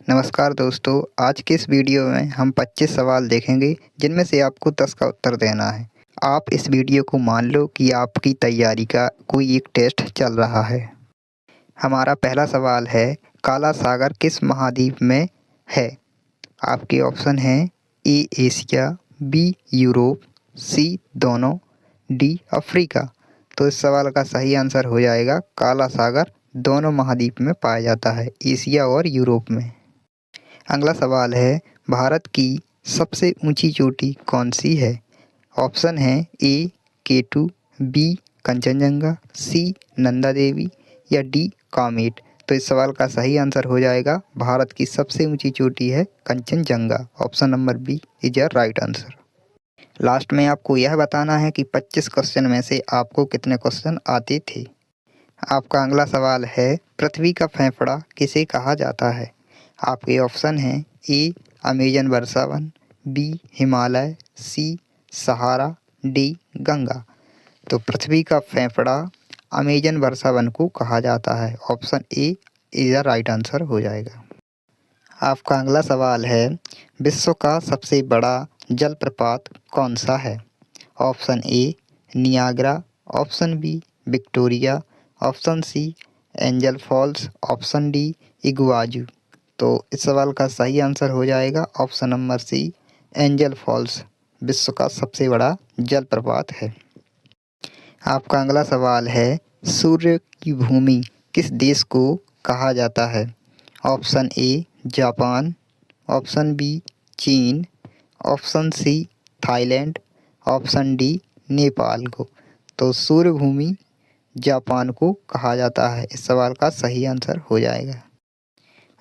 नमस्कार दोस्तों, आज के इस वीडियो में हम 25 सवाल देखेंगे जिनमें से आपको 10 का उत्तर देना है। आप इस वीडियो को मान लो कि आपकी तैयारी का कोई एक टेस्ट चल रहा है। हमारा पहला सवाल है, काला सागर किस महाद्वीप में है? आपके ऑप्शन हैं ए एशिया, बी यूरोप, सी दोनों, डी अफ्रीका। तो इस सवाल का सही आंसर हो जाएगा काला सागर दोनों महाद्वीप में पाया जाता है, एशिया और यूरोप में। अगला सवाल है, भारत की सबसे ऊंची चोटी कौन सी है? ऑप्शन है ए केटू, बी कंचनजंगा, सी नंदा देवी या डी कामेट। तो इस सवाल का सही आंसर हो जाएगा भारत की सबसे ऊंची चोटी है Kanchenjunga. Option number B is a right answer. Last में आपको यह बताना है कि 25 क्वेश्चन में से आपको कितने क्वेश्चन आते थे। आपका अगला सवाल है, पृथ्वी का फेफड़ा किसे कहा जाता है? आपके ऑप्शन हैं ए अमेजन वर्षावन, बी हिमालय, सी सहारा, डी गंगा। तो पृथ्वी का फेफड़ा अमेजन वर्षावन को कहा जाता है। Option A is the right answer हो जाएगा। आपका अगला सवाल है, विश्व का सबसे बड़ा जलप्रपात कौन सा है? Option A Niagara, option B Victoria, option C Angel Falls, option D Iguazu. तो इस सवाल का सही आंसर हो जाएगा option number C Angel Falls विश्व का सबसे बड़ा जलप्रपात है। आपका अगला सवाल है, सूर्य की भूमि किस देश को कहा जाता है? Option A Japan, option B चीन, option C Thailand, option D Nepal को। तो सूर्य भूमि जापान को कहा जाता है। इस सवाल का सही आंसर हो जाएगा।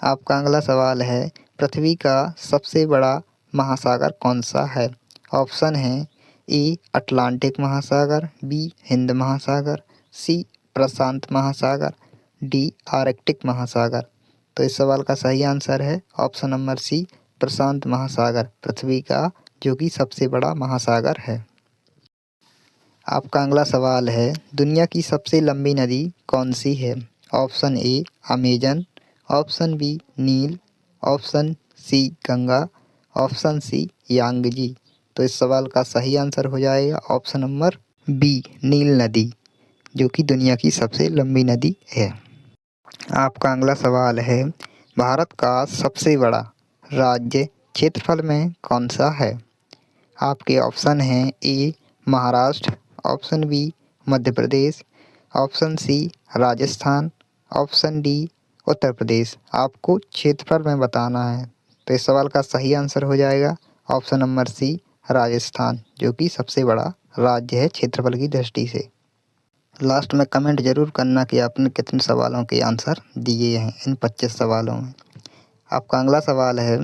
आपका अगला सवाल है, पृथ्वी का सबसे बड़ा महासागर कौन सा है? ऑप्शन है ए अटलांटिक महासागर, बी हिंद महासागर, सी प्रशांत महासागर, डी आर्कटिक महासागर। तो इस सवाल का सही आंसर है ऑप्शन नंबर सी प्रशांत महासागर, पृथ्वी का जो कि सबसे बड़ा महासागर है। आपका अगला सवाल है, दुनिया की सबसे लंबी नदी कौन सी है? Option A Amazon, option B नील, option C Ganga, option C Yangtze. तो इस सवाल का सही आंसर हो जाएगा ऑप्शन नंबर बी नील नदी, जो कि दुनिया की सबसे लंबी नदी है। आपका अगला सवाल है, भारत का सबसे बड़ा राज्य क्षेत्रफल में कौन सा है? आपके ऑप्शन हैं A Maharashtra, option B Madhya Pradesh, option C Rajasthan, option D Uttar Pradesh. आपको क्षेत्रफल में बताना है। तो इस सवाल का सही आंसर हो जाएगा ऑप्शन नंबर सी राजस्थान, जो कि सबसे बड़ा राज्य है क्षेत्रफल की दृष्टि से। लास्ट में कमेंट जरूर करना कि आपने कितने सवालों के आंसर दिए हैं इन 25 सवालों में। आपका अगला सवाल है,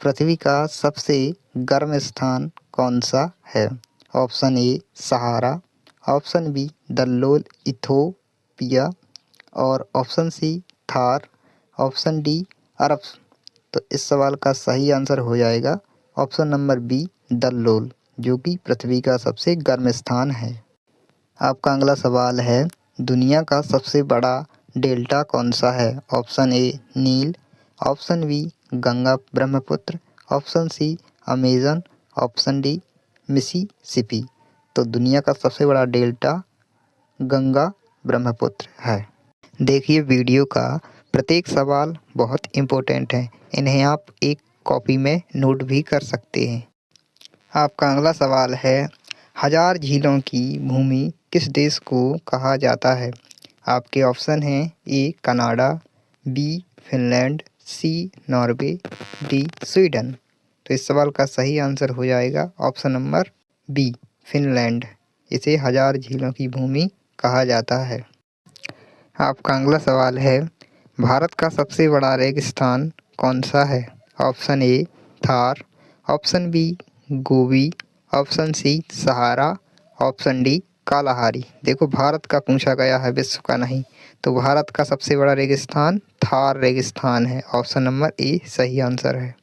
पृथ्वी का सबसे गर्म स्थान कौन सा है? Option A Sahara, option B Dallol Ethiopia और option C Thar, option D अरब। तो इस सवाल का सही आंसर हो जाएगा ऑप्शन नंबर बी दल्लोल, जो कि पृथ्वी का सबसे गर्म स्थान है। आपका अगला सवाल है, दुनिया का सबसे बड़ा डेल्टा कौन सा है? ऑप्शन ए नील, option B Ganga Brahmaputra, option C Amazon, option D Mississippi. तो दुनिया का सबसे बड़ा डेल्टा गंगा ब्रह्मपुत्र है। देखिए, वीडियो का प्रत्येक सवाल बहुत इम्पोर्टेंट है, इन्हें आप एक कॉपी में नोट भी कर सकते हैं। आपका अगला सवाल है, हजार झीलों की भूमि किस देश को कहा जाता है? आपके ऑप्शन हैं A Canada, B Finland, C Norway, D Sweden. तो इस सवाल का सही आंसर हो जाएगा ऑप्शन नंबर बी फिनलैंड। इसे हजार झीलों की भूमि कहा जाता है। आपका अगला सवाल है, भारत का सबसे बड़ा रेगिस्तान कौन सा है? Option A Thar, option B Gobi, option C Sahara, option D Kalahari. देखो, भारत का पूछा गया है, विश्व का नहीं। तो भारत का सबसे बड़ा रेगिस्तान थार रेगिस्तान है। ऑप्शन नंबर ए सही आंसर है।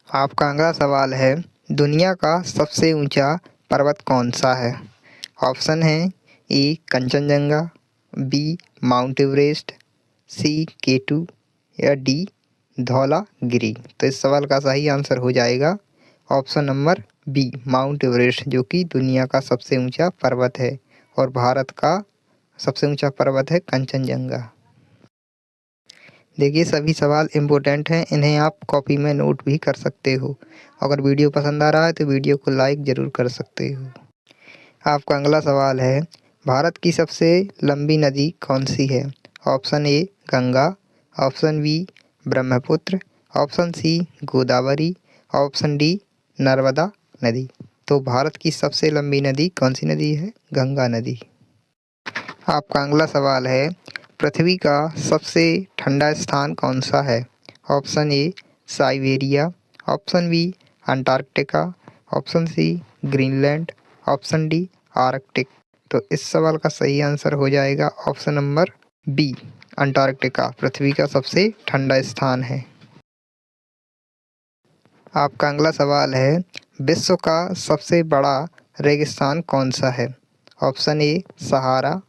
आपका अगला सवाल है, दुनिया का सबसे ऊंचा पर्वत कौन सा है? ऑप्शन है ए कंचनजंगा, बी माउंट एवरेस्ट, सी केटू या डी धौलागिरी। तो इस सवाल का सही आंसर हो जाएगा option number B, Mount Everest, जो कि दुनिया का सबसे ऊंचा पर्वत है, और भारत का सबसे ऊंचा पर्वत है कंचनजंगा। देखिए, सभी सवाल इम्पोर्टेंट हैं, इन्हें आप कॉपी में नोट भी कर सकते हो। अगर वीडियो पसंद आ रहा है तो वीडियो को लाइक ज़रूर कर सकते हो। आपका अगला सवाल है, भारत की सबसे लंबी नदी कौन सी है? Option A Ganga, option B Brahmaputra, option C Godavari, option D Narmada नदी। तो भारत की सबसे लंबी नदी कौन सी नदी है? गंगा नदी। आपका अगला सवाल है, पृथ्वी का सबसे ठंडा स्थान कौन सा है? Option A Siberia, option B Antarctica, option C Greenland, option D Arctic. तो इस सवाल का सही आंसर हो जाएगा ऑप्शन नंबर बी, अंटार्कटिका पृथ्वी का सबसे ठंडा स्थान है। आपका अगला सवाल है, विश्व का सबसे बड़ा रेगिस्तान कौन सा है? Option A Sahara,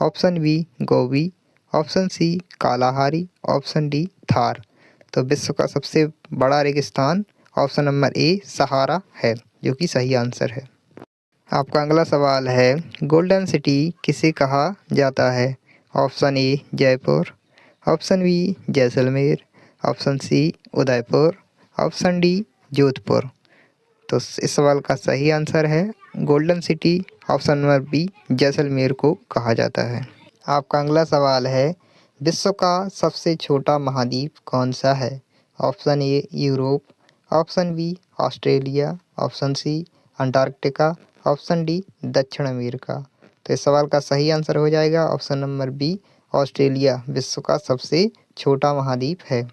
option B Gobi, option C Kalahari, option D Thar. तो विश्व का सबसे बड़ा रेगिस्तान ऑप्शन नंबर ए सहारा है, जो कि सही आंसर है। आपका अगला सवाल है, गोल्डन सिटी किसे कहा जाता है? Option A Jaipur, option B Jaisalmer, option C Udaipur, option D Jodhpur. तो इस सवाल का सही आंसर है golden city, option number B Jaisalmer को कहा जाता है। आपका अगला सवाल है, विश्व का सबसे छोटा महाद्वीप कौन सा है? Option A Europe, option B Australia, option C Antarctica, option D दक्षिण अमेरिका। तो इस सवाल का सही आंसर हो जाएगा ऑप्शन नंबर बी ऑस्ट्रेलिया विश्व का सबसे छोटा महाद्वीप है।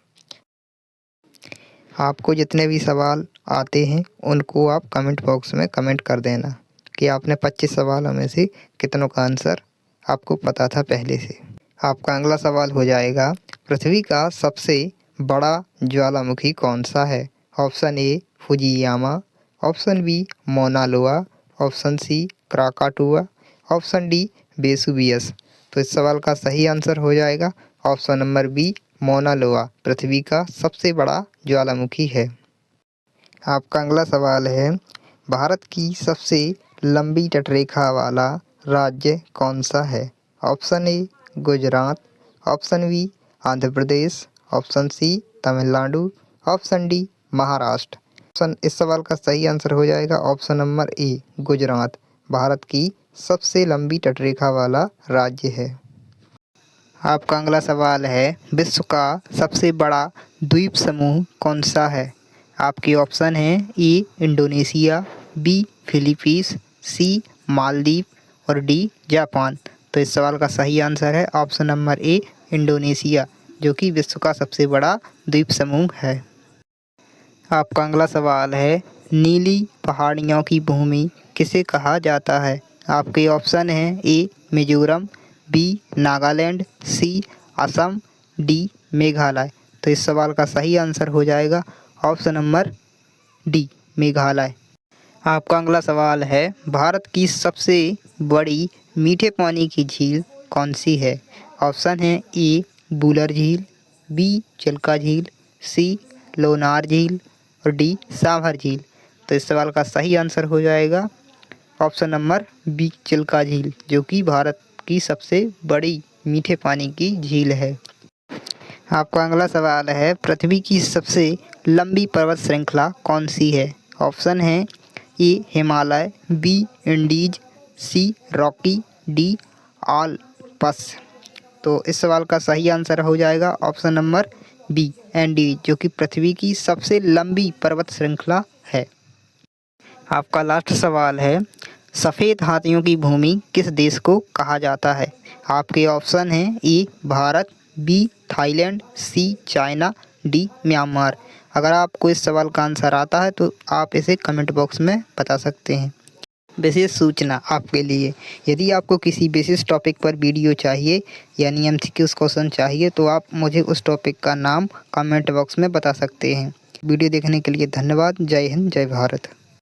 आपको जितने भी सवाल आते हैं उनको आप कमेंट बॉक्स में कमेंट कर देना कि आपने 25 सवालों में से कितनों का आंसर आपको पता था पहले से। आपका अगला सवाल हो जाएगा, पृथ्वी का सबसे बड़ा ज्वालामुखी कौन सा है? Option A Fujiyama, option B Mauna Loa, option C Krakatoa, option D Vesuvius. तो इस सवाल का सही आंसर हो जाएगा ऑप्शन नंबर बी मौना लोआ पृथ्वी का सबसे बड़ा ज्वालामुखी है। आपका अगला सवाल है, भारत की सबसे लंबी तटरेखा वाला राज्य कौन सा है? Option A Gujarat, option B Andhra Pradesh, option C Tamil Nadu, option D Maharashtra. इस सवाल का सही आंसर हो जाएगा option number A Gujarat Bharat की सबसे लंबी तटरेखा वाला राज्य है। आपका अगला सवाल है, विश्व का सबसे बड़ा द्वीप समूह कौन सा है? आपके ऑप्शन हैं ए इंडोनेशिया, बी फिलीपींस, सी मालदीव और डी जापान। तो इस सवाल का सही आंसर है ऑप्शन नंबर ए इंडोनेशिया, जो कि विश्व का सबसे बड़ा द्वीप समूह है। आपका अगला सवाल है, नीली पहाड़ियों की भूमि किसे कहा जाता है? आपके ऑप्शन हैं ए मिजोरम, बी नागालैंड, सी असम, डी मेघालय। तो इस सवाल का सही आंसर हो जाएगा ऑप्शन नंबर डी मेघालय। आपका अगला सवाल है, भारत की सबसे बड़ी मीठे पानी की झील कौन सी है? ऑप्शन है ए बूलर झील, बी चिल्का झील, सी लोनार झील और डी सांभर झील। तो इस सवाल का सही आंसर हो जाएगा ऑप्शन नंबर बी चिल्का झील, जो कि भारत की सबसे बड़ी मीठे पानी की झील है। आपका अगला सवाल है, पृथ्वी की सबसे लंबी पर्वत श्रृंखला कौन सी है? ऑप्शन है ए हिमालय, बी इंडीज, सी रॉकी, डी आल्प्स। तो इस सवाल का सही आंसर हो जाएगा ऑप्शन नंबर बी एंडीज, जो कि पृथ्वी की सबसे लंबी पर्वत श्रृंखला है। आपका लास्ट सवाल है, सफ़ेद हाथियों की भूमि किस देश को कहा जाता है? आपके ऑप्शन हैं ए भारत, बी थाईलैंड, सी चाइना, डी म्यांमार। अगर आपको इस सवाल का आंसर आता है तो आप इसे कमेंट बॉक्स में बता सकते हैं। विशेष सूचना आपके लिए, यदि आपको किसी विशेष टॉपिक पर वीडियो चाहिए यानी MCQ क्वेश्चन चाहिए तो आप मुझे उस टॉपिक का नाम कमेंट बॉक्स में बता सकते हैं। वीडियो देखने के लिए धन्यवाद। जय हिंद, जय भारत।